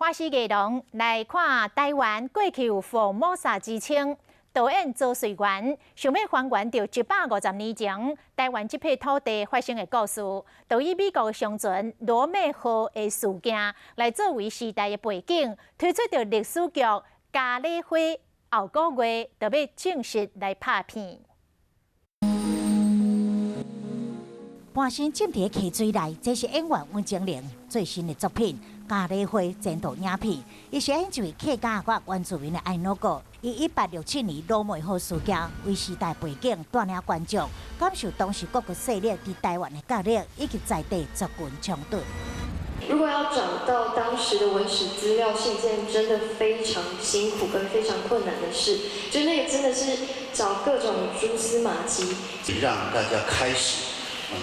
花式艺廊来看台湾过去有福摩萨之称。导演周瑞元想要还原到150年前台湾这片土地发生的故事，就以美国商船罗美号的事件来作为时代的背景，推出着历史剧《咖喱花》，后个月就要正式来拍片。 半身浸伫溪水内，这是演员温晶玲最新的作品《咖喱花》前导影片。伊饰演一位客家我原住民的爱诺哥，以1867年罗美号事件为时代背景，带领观众感受当时各个势力伫台湾的角力以及在地族群冲突。如果要找到当时的文史资料，是一件真的非常辛苦跟非常困难的事。就那个真的是找各种蛛丝马迹，让大家开始。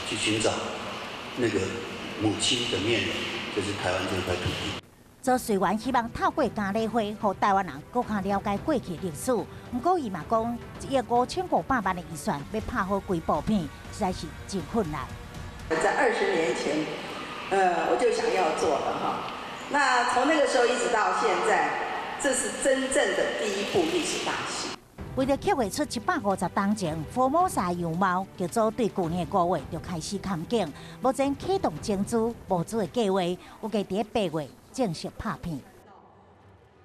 去寻找那个母亲的面容，就是台湾这块土地。周瑞元希望透过咖喱花，让台湾人更加了解过去历史。不过，伊嘛讲，一个5500万的预算要拍好几部片，实在是真困难。在20年前，我就想要做了哈。那从那个时候一直到现在，这是真正的第一部历史大戏。 为了刻画出150年前福摩萨样貌，剧组对去年5月就开始勘景，目前启动整组募资的计划，预计在8月正式拍片。